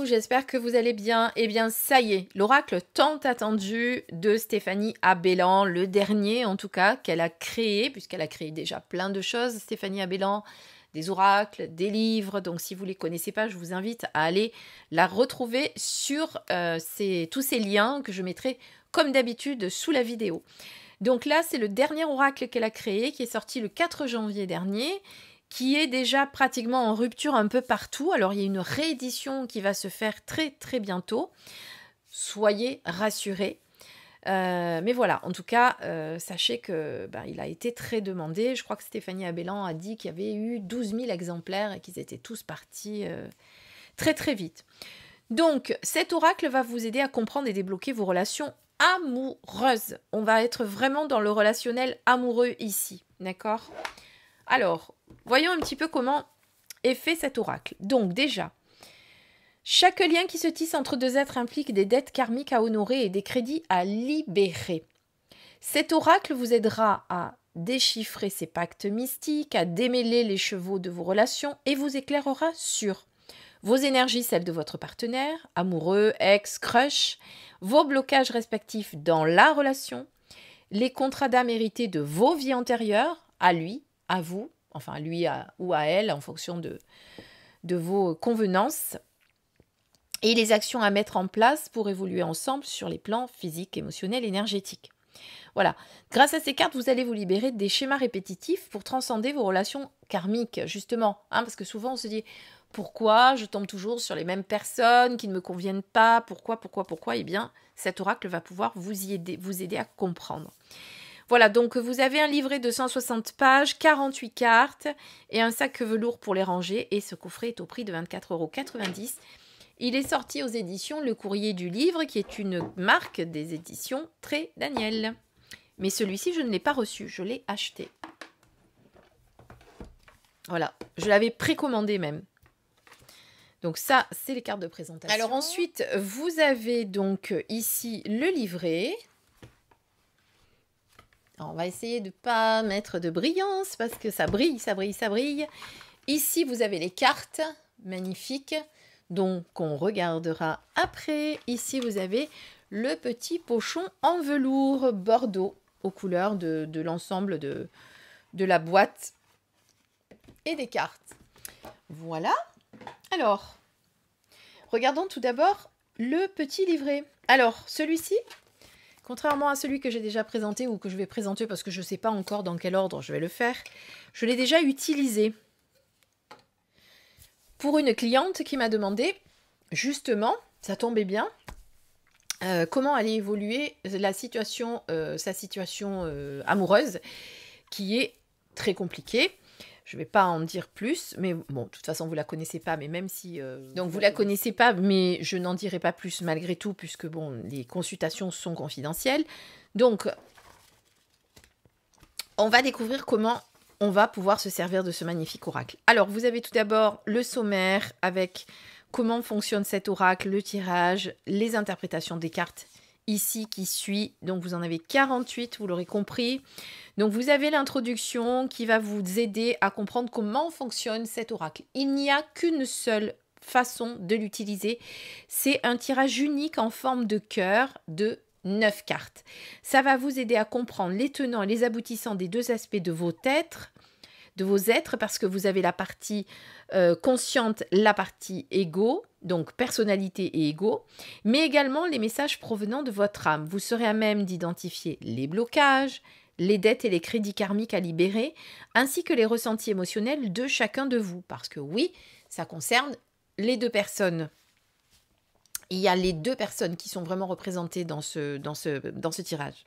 j'espère que vous allez bien. Eh bien, ça y est, l'oracle tant attendu de Stéphanie Abellan, le dernier en tout cas, qu'elle a créé, puisqu'elle a créé déjà plein de choses, Stéphanie Abellan, des oracles, des livres. Donc, si vous ne les connaissez pas, je vous invite à aller la retrouver sur tous ces liens que je mettrai, comme d'habitude, sous la vidéo. Donc là, c'est le dernier oracle qu'elle a créé, qui est sorti le 4 janvier dernier, qui est déjà pratiquement en rupture un peu partout. Alors, il y a une réédition qui va se faire très, très bientôt. Soyez rassurés. Mais voilà, en tout cas, sachez que il a été très demandé. Je crois que Stéphanie Abellan a dit qu'il y avait eu 12 000 exemplaires et qu'ils étaient tous partis très, très vite. Donc, cet oracle va vous aider à comprendre et débloquer vos relations amoureuses. On va être vraiment dans le relationnel amoureux ici, d'accord ? Alors, voyons un petit peu comment est fait cet oracle. Donc déjà, chaque lien qui se tisse entre deux êtres implique des dettes karmiques à honorer et des crédits à libérer. Cet oracle vous aidera à déchiffrer ces pactes mystiques, à démêler les chevaux de vos relations et vous éclairera sur vos énergies, celles de votre partenaire, amoureux, ex, crush, vos blocages respectifs dans la relation, les contrats d'âme hérités de vos vies antérieures, à lui, à vous, enfin à lui ou à elle, en fonction de vos convenances, et les actions à mettre en place pour évoluer ensemble sur les plans physiques, émotionnels, énergétiques. Voilà. Grâce à ces cartes, vous allez vous libérer des schémas répétitifs pour transcender vos relations karmiques, justement. Parce que souvent, on se dit, pourquoi je tombe toujours sur les mêmes personnes qui ne me conviennent pas? Pourquoi? Eh bien, cet oracle va pouvoir vous aider à comprendre. Voilà, donc vous avez un livret de 160 pages, 48 cartes et un sac velours pour les ranger. Et ce coffret est au prix de 24,90 €. Il est sorti aux éditions Le Courrier du Livre, qui est une marque des éditions Très Daniel. Mais celui-ci, je ne l'ai pas reçu, je l'ai acheté. Voilà, je l'avais précommandé même. Donc ça, c'est les cartes de présentation. Alors ensuite, vous avez donc ici le livret. Alors, on va essayer de ne pas mettre de brillance parce que ça brille, ça brille, ça brille. Ici, vous avez les cartes magnifiques, donc on regardera après. Ici, vous avez le petit pochon en velours bordeaux aux couleurs de l'ensemble de la boîte et des cartes. Voilà. Alors, regardons tout d'abord le petit livret. Alors, celui-ci, contrairement à celui que j'ai déjà présenté ou que je vais présenter parce que je ne sais pas encore dans quel ordre je vais le faire, je l'ai déjà utilisé pour une cliente qui m'a demandé, justement, ça tombait bien, comment allait évoluer sa situation amoureuse, qui est très compliquée. Je ne vais pas en dire plus, mais bon, de toute façon, vous ne la connaissez pas, mais même si... donc, vous ne la connaissez pas, mais je n'en dirai pas plus malgré tout, puisque, bon, les consultations sont confidentielles. Donc, on va découvrir comment on va pouvoir se servir de ce magnifique oracle. Alors, vous avez tout d'abord le sommaire avec comment fonctionne cet oracle, le tirage, les interprétations des cartes ici qui suit. Donc, vous en avez 48, vous l'aurez compris. Donc, vous avez l'introduction qui va vous aider à comprendre comment fonctionne cet oracle. Il n'y a qu'une seule façon de l'utiliser. C'est un tirage unique en forme de cœur de 9 cartes. Ça va vous aider à comprendre les tenants et les aboutissants des deux aspects de vos êtres, parce que vous avez la partie consciente, la partie égo, donc personnalité et égo, mais également les messages provenant de votre âme. Vous serez à même d'identifier les blocages, les dettes et les crédits karmiques à libérer, ainsi que les ressentis émotionnels de chacun de vous. Parce que oui, ça concerne les deux personnes. Il y a les deux personnes qui sont vraiment représentées dans ce tirage.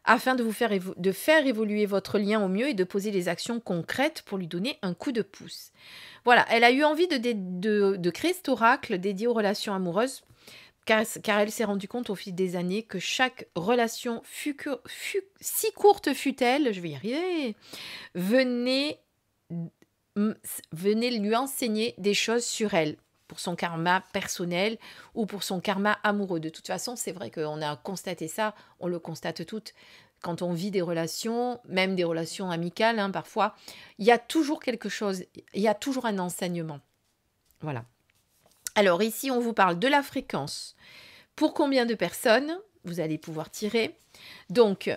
Afin de faire évoluer votre lien au mieux et de poser les actions concrètes pour lui donner un coup de pouce. Voilà, elle a eu envie de créer cet oracle dédié aux relations amoureuses, car elle s'est rendue compte au fil des années que chaque relation, si courte fût-elle, je vais y arriver, venait lui enseigner des choses sur elle, pour son karma personnel ou pour son karma amoureux. De toute façon, c'est vrai qu'on a constaté ça, on le constate toutes. Quand on vit des relations, même des relations amicales, parfois, il y a toujours quelque chose, il y a toujours un enseignement. Voilà. Alors ici, on vous parle de la fréquence. Pour combien de personnes vous allez pouvoir tirer? Donc,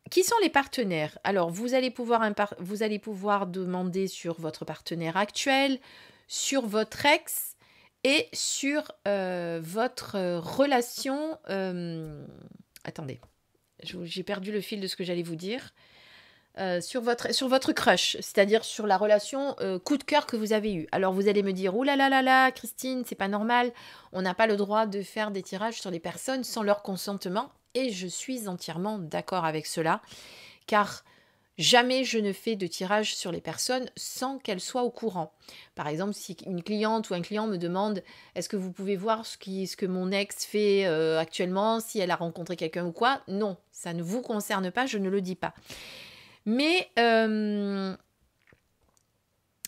qui sont les partenaires? Alors, vous allez pouvoir demander sur votre partenaire actuel, sur votre ex et sur votre relation. Attendez, j'ai perdu le fil de ce que j'allais vous dire. Sur votre crush, c'est-à-dire sur la relation coup de cœur que vous avez eue. Alors vous allez me dire, ouh là là là là, Christine, c'est pas normal, on n'a pas le droit de faire des tirages sur les personnes sans leur consentement. Et je suis entièrement d'accord avec cela, car jamais je ne fais de tirage sur les personnes sans qu'elles soient au courant. Par exemple, si une cliente ou un client me demande, est-ce que vous pouvez voir ce que mon ex fait actuellement, si elle a rencontré quelqu'un ou quoi? Non, ça ne vous concerne pas, je ne le dis pas. Mais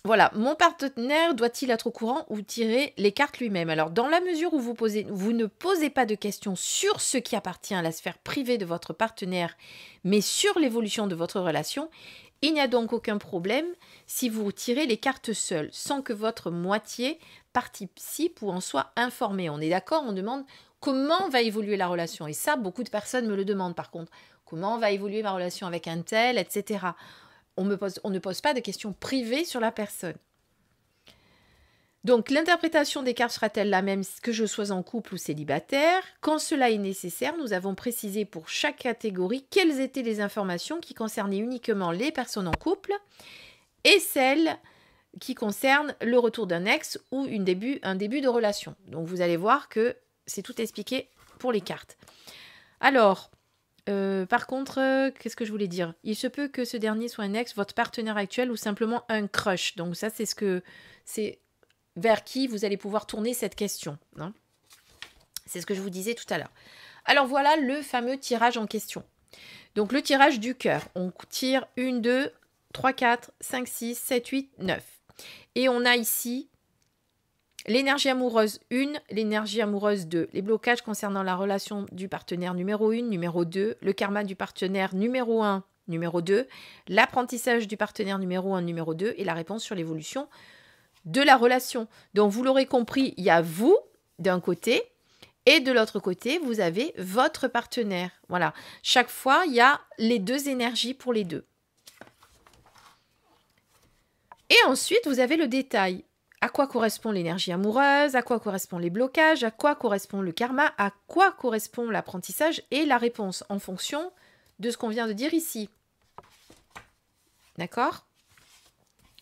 voilà, mon partenaire doit-il être au courant ou tirer les cartes lui-même? Alors, dans la mesure où vous ne posez pas de questions sur ce qui appartient à la sphère privée de votre partenaire, mais sur l'évolution de votre relation, il n'y a donc aucun problème si vous tirez les cartes seules, sans que votre moitié participe ou en soit informée. On est d'accord? On demande comment va évoluer la relation. Et ça, beaucoup de personnes me le demandent par contre. Comment va évoluer ma relation avec un tel, etc. On ne pose pas de questions privées sur la personne. Donc, l'interprétation des cartes sera-t-elle la même que je sois en couple ou célibataire? Quand cela est nécessaire, nous avons précisé pour chaque catégorie quelles étaient les informations qui concernaient uniquement les personnes en couple et celles qui concernent le retour d'un ex ou un début de relation. Donc, vous allez voir que c'est tout expliqué pour les cartes. Alors, par contre, qu'est-ce que je voulais dire? Il se peut que ce dernier soit un ex, votre partenaire actuel ou simplement un crush. Donc ça, c'est vers qui vous allez pouvoir tourner cette question. Hein. C'est ce que je vous disais tout à l'heure. Alors voilà le fameux tirage en question. Donc le tirage du cœur. On tire 1, 2, 3, 4, 5, 6, 7, 8, 9. Et on a ici l'énergie amoureuse 1, l'énergie amoureuse 2, les blocages concernant la relation du partenaire numéro 1, numéro 2, le karma du partenaire numéro 1, numéro 2, l'apprentissage du partenaire numéro 1, numéro 2 et la réponse sur l'évolution de la relation. Donc vous l'aurez compris, il y a vous d'un côté et de l'autre côté, vous avez votre partenaire. Voilà, chaque fois, il y a les deux énergies pour les deux. Et ensuite, vous avez le détail. À quoi correspond l'énergie amoureuse? À quoi correspondent les blocages? À quoi correspond le karma? À quoi correspond l'apprentissage? Et la réponse en fonction de ce qu'on vient de dire ici. D'accord?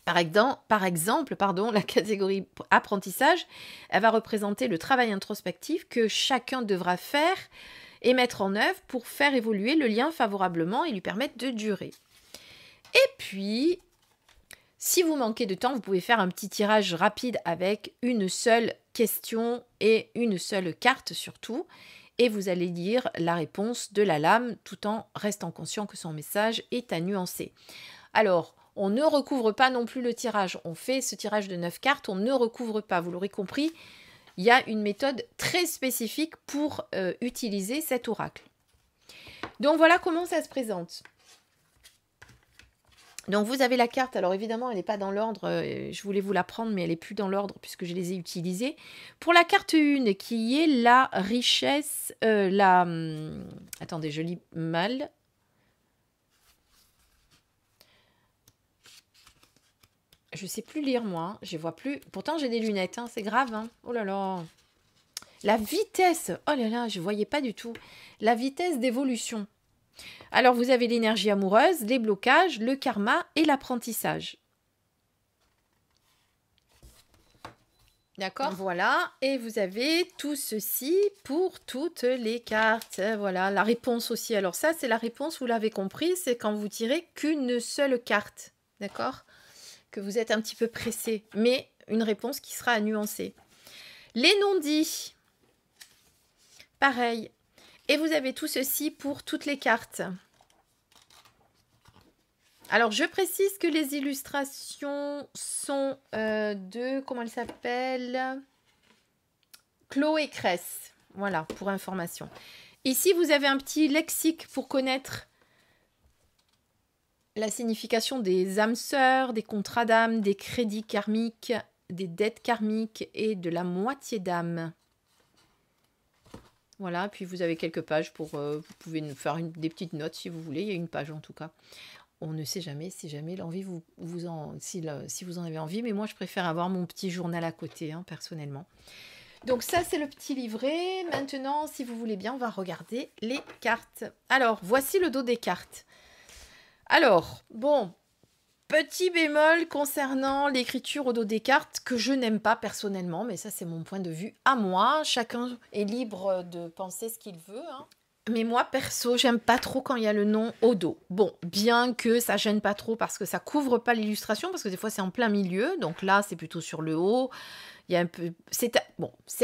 Par exemple, la catégorie apprentissage, elle va représenter le travail introspectif que chacun devra faire et mettre en œuvre pour faire évoluer le lien favorablement et lui permettre de durer. Et puis, si vous manquez de temps, vous pouvez faire un petit tirage rapide avec une seule question et une seule carte surtout. Et vous allez lire la réponse de la lame tout en restant conscient que son message est à nuancer. Alors, on ne recouvre pas non plus le tirage. On fait ce tirage de 9 cartes, on ne recouvre pas. Vous l'aurez compris, il y a une méthode très spécifique pour utiliser cet oracle. Donc voilà comment ça se présente. Donc vous avez la carte, alors évidemment elle n'est pas dans l'ordre, je voulais vous la prendre mais elle n'est plus dans l'ordre puisque je les ai utilisées. Pour la carte 1 qui est la richesse, attendez je lis mal. Je ne sais plus lire moi, hein. Je vois plus, pourtant j'ai des lunettes, hein. C'est grave. Hein. Oh là là. La vitesse, oh là là, je ne voyais pas du tout. La vitesse d'évolution. Alors, vous avez l'énergie amoureuse, les blocages, le karma et l'apprentissage. D'accord? Voilà. Et vous avez tout ceci pour toutes les cartes. Voilà. La réponse aussi. Alors ça, c'est la réponse, vous l'avez compris, c'est quand vous tirez qu'une seule carte. D'accord? Que vous êtes un petit peu pressé. Mais une réponse qui sera à nuancer. Les non-dits. Pareil. Et vous avez tout ceci pour toutes les cartes. Alors, je précise que les illustrations sont de... Comment elle s'appelle? Chloé Cress. Voilà, pour information. Ici, vous avez un petit lexique pour connaître la signification des âmes sœurs, des contrats d'âme, des crédits karmiques, des dettes karmiques et de la moitié d'âme. Voilà, puis vous avez quelques pages pour... vous pouvez nous faire des petites notes si vous voulez. Il y a une page en tout cas. On ne sait jamais si jamais l'envie si vous en avez envie. Mais moi, je préfère avoir mon petit journal à côté, hein, personnellement. Donc ça, c'est le petit livret. Maintenant, si vous voulez bien, on va regarder les cartes. Alors, voici le dos des cartes. Alors, bon... Petit bémol concernant l'écriture au dos des cartes que je n'aime pas personnellement, mais ça c'est mon point de vue à moi. Chacun est libre de penser ce qu'il veut. Hein. Mais moi perso, j'aime pas trop quand il y a le nom au dos. Bon, bien que ça gêne pas trop parce que ça couvre pas l'illustration, parce que des fois c'est en plein milieu, donc là c'est plutôt sur le haut. Il y a un peu, c'est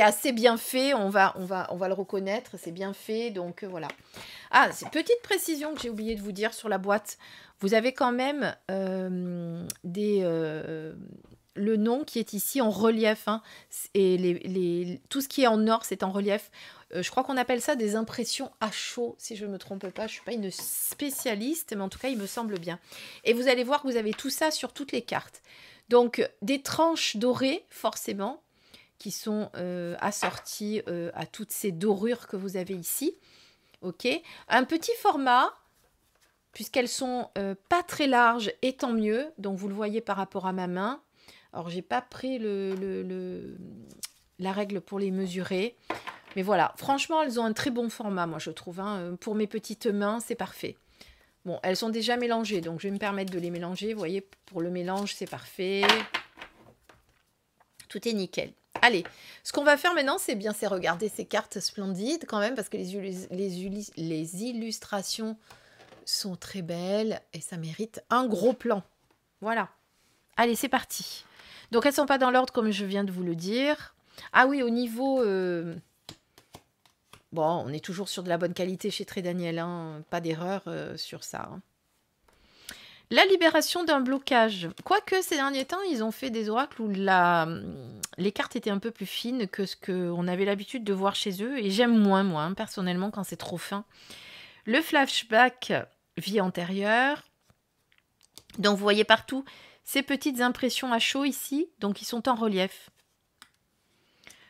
assez bien fait. On va le reconnaître, c'est bien fait, donc voilà. Ah, c'est petite précision que j'ai oublié de vous dire sur la boîte. Vous avez quand même le nom qui est ici en relief. Hein, et tout ce qui est en or, c'est en relief. Je crois qu'on appelle ça des impressions à chaud, si je ne me trompe pas. Je ne suis pas une spécialiste, mais en tout cas, il me semble bien. Et vous allez voir que vous avez tout ça sur toutes les cartes. Donc, des tranches dorées, forcément, qui sont assorties à toutes ces dorures que vous avez ici. Ok, un petit format, puisqu'elles sont pas très larges, et tant mieux. Donc vous le voyez par rapport à ma main. Alors j'ai pas pris la règle pour les mesurer, mais voilà. Franchement, elles ont un très bon format, moi je trouve. Hein. Pour mes petites mains, c'est parfait. Bon, elles sont déjà mélangées, donc je vais me permettre de les mélanger. Vous voyez, pour le mélange, c'est parfait. Tout est nickel. Allez, ce qu'on va faire maintenant, c'est regarder ces cartes splendides quand même, parce que les illustrations sont très belles et ça mérite un gros plan. Voilà. Allez, c'est parti. Donc, elles ne sont pas dans l'ordre comme je viens de vous le dire. Ah oui, au niveau... Bon, on est toujours sur de la bonne qualité chez Très Daniel, hein. Pas d'erreur sur ça. Hein. La libération d'un blocage. Quoique ces derniers temps, ils ont fait des oracles où les cartes étaient un peu plus fines que ce qu'on avait l'habitude de voir chez eux. Et j'aime moins, moi, hein, personnellement, quand c'est trop fin. Le flashback vie antérieure. Donc, vous voyez partout ces petites impressions à chaud ici. Donc, ils sont en relief.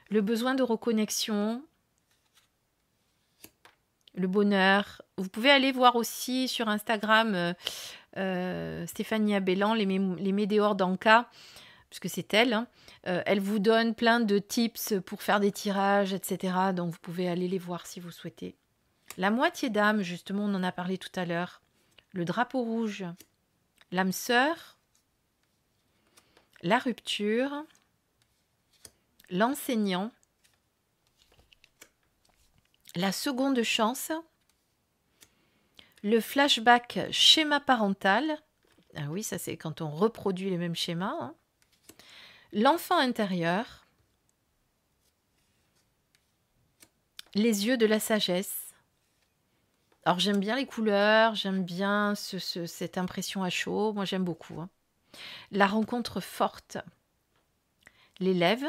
Le besoin de reconnexion. Le bonheur. Vous pouvez aller voir aussi sur Instagram... Stéphanie Abellan, les météores d'Anka, puisque c'est elle. Hein. Elle vous donne plein de tips pour faire des tirages, etc. Donc vous pouvez aller les voir si vous souhaitez. La moitié d'âme, justement, on en a parlé tout à l'heure. Le drapeau rouge, l'âme sœur, la rupture, l'enseignant, la seconde chance, le flashback schéma parental. Ah oui, ça c'est quand on reproduit les mêmes schémas. Hein. L'enfant intérieur. Les yeux de la sagesse. Alors j'aime bien les couleurs, j'aime bien cette impression à chaud. Moi j'aime beaucoup. Hein. La rencontre forte. L'élève.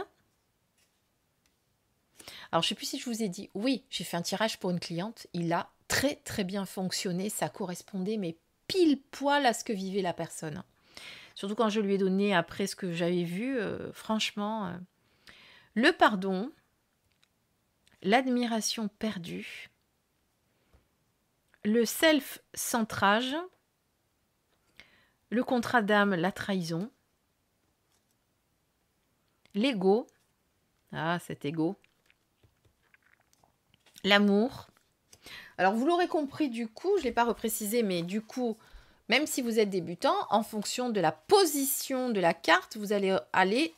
Alors je ne sais plus si je vous ai dit. Oui, j'ai fait un tirage pour une cliente. Il a très très bien fonctionné, ça correspondait mais pile poil à ce que vivait la personne. Surtout quand je lui ai donné après ce que j'avais vu, franchement, le pardon, l'admiration perdue, le self-centrage, le contrat d'âme, la trahison, l'ego, ah cet ego, l'amour. Alors, vous l'aurez compris du coup, je ne l'ai pas reprécisé, mais du coup, même si vous êtes débutant, en fonction de la position de la carte, vous allez aller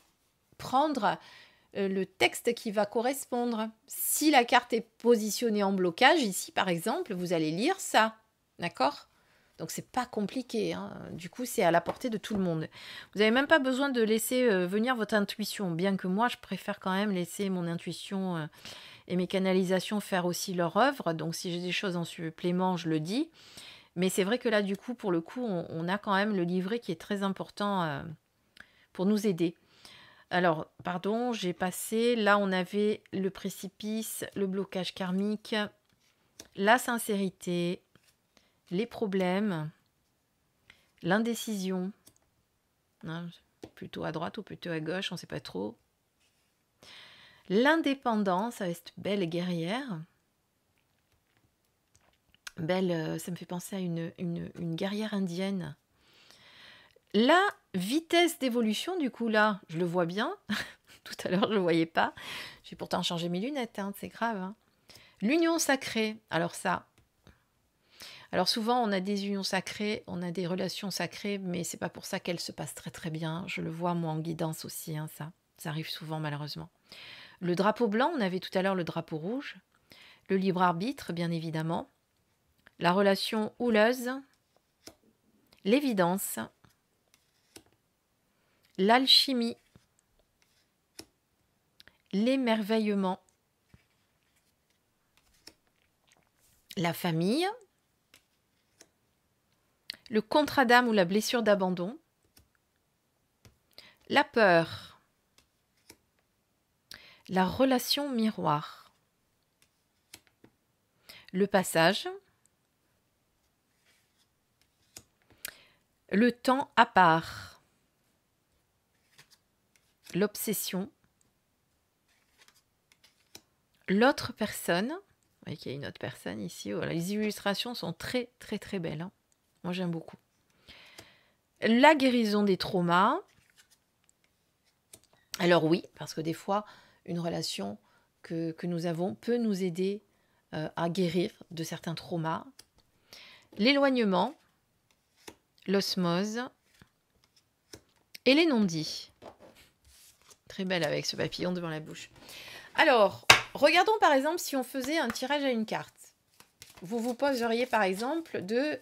prendre le texte qui va correspondre. Si la carte est positionnée en blocage, ici par exemple, vous allez lire ça. D'accord ? Donc, c'est pas compliqué. Hein. Du coup, c'est à la portée de tout le monde. Vous n'avez même pas besoin de laisser venir votre intuition, bien que moi, je préfère quand même laisser mon intuition... et mes canalisations faire aussi leur œuvre. Donc, si j'ai des choses en supplément, je le dis. Mais c'est vrai que là, du coup, pour le coup, on a quand même le livret qui est très important pour nous aider. Alors, pardon, j'ai passé. Là, on avait le précipice, le blocage karmique, la sincérité, les problèmes, l'indécision. Plutôt à droite ou plutôt à gauche, on ne sait pas trop. L'indépendance, ça va être belle et guerrière. Belle, ça me fait penser à une guerrière indienne. La vitesse d'évolution, du coup, là, je le vois bien. Tout à l'heure, je ne le voyais pas. J'ai pourtant changé mes lunettes, hein, c'est grave. Hein. L'union sacrée, alors ça. Alors souvent, on a des unions sacrées, on a des relations sacrées, mais c'est pas pour ça qu'elles se passent très très bien. Je le vois, moi, en guidance aussi, hein, ça. Ça arrive souvent, malheureusement. Le drapeau blanc, on avait tout à l'heure le drapeau rouge. Le libre arbitre, bien évidemment. La relation houleuse. L'évidence. L'alchimie. L'émerveillement. La famille. Le contrat d'âme ou la blessure d'abandon. La peur. La relation miroir. Le passage. Le temps à part. L'obsession. L'autre personne. Vous voyez qu'il y a une autre personne ici. Voilà, les illustrations sont très très très belles. Hein. Moi j'aime beaucoup. La guérison des traumas. Alors oui, parce que des fois, une relation que nous avons peut nous aider à guérir de certains traumas. L'éloignement, l'osmose et les non-dits. Très belle avec ce papillon devant la bouche. Alors, regardons par exemple si on faisait un tirage à une carte. Vous vous poseriez par exemple de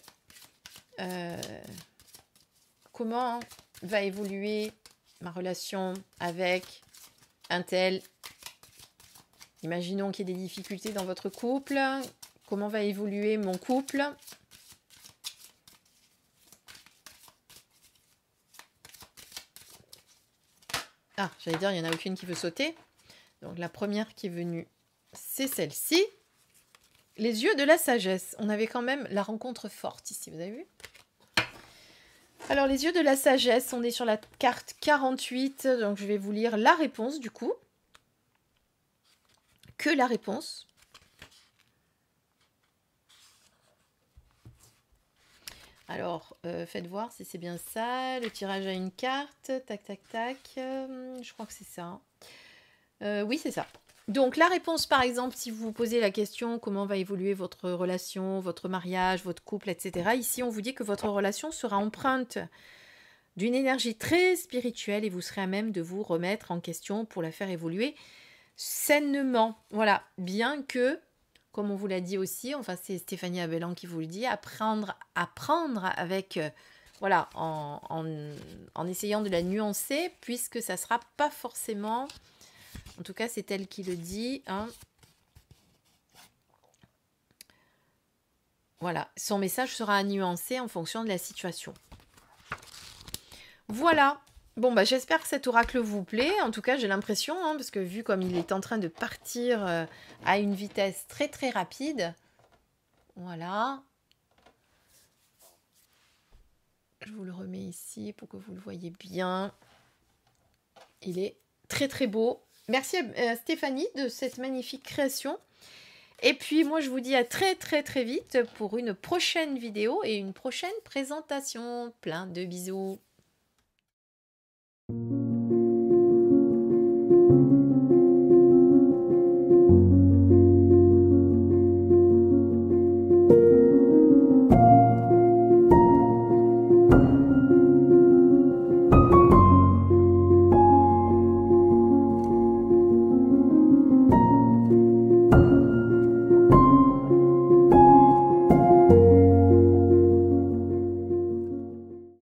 comment va évoluer ma relation avec un tel. Imaginons qu'il y ait des difficultés dans votre couple. Comment va évoluer mon couple? Ah, j'allais dire, il n'y en a aucune qui veut sauter. Donc la première qui est venue, c'est celle-ci. Les yeux de la sagesse. On avait quand même la rencontre forte ici, vous avez vu? Alors les yeux de la sagesse, on est sur la carte 48. Donc je vais vous lire la réponse du coup. Que la réponse. Alors, faites voir si c'est bien ça. Le tirage à une carte. Tac, tac, tac. Je crois que c'est ça. Oui, c'est ça. Donc, la réponse, par exemple, si vous vous posez la question comment va évoluer votre relation, votre mariage, votre couple, etc. Ici, on vous dit que votre relation sera empreinte d'une énergie très spirituelle et vous serez à même de vous remettre en question pour la faire évoluer sainement. Voilà, bien que, comme on vous l'a dit aussi, enfin c'est Stéphanie Abellan qui vous le dit, apprendre avec, voilà, en essayant de la nuancer, puisque ça ne sera pas forcément, en tout cas c'est elle qui le dit, hein. Voilà, son message sera nuancé en fonction de la situation. Voilà. Bon, bah, j'espère que cet oracle vous plaît. En tout cas, j'ai l'impression, hein, parce que vu comme il est en train de partir à une vitesse très très rapide. Voilà. Je vous le remets ici pour que vous le voyez bien. Il est très très beau. Merci à Stéphanie de cette magnifique création. Et puis moi, je vous dis à très très très vite pour une prochaine vidéo et une prochaine présentation. Plein de bisous.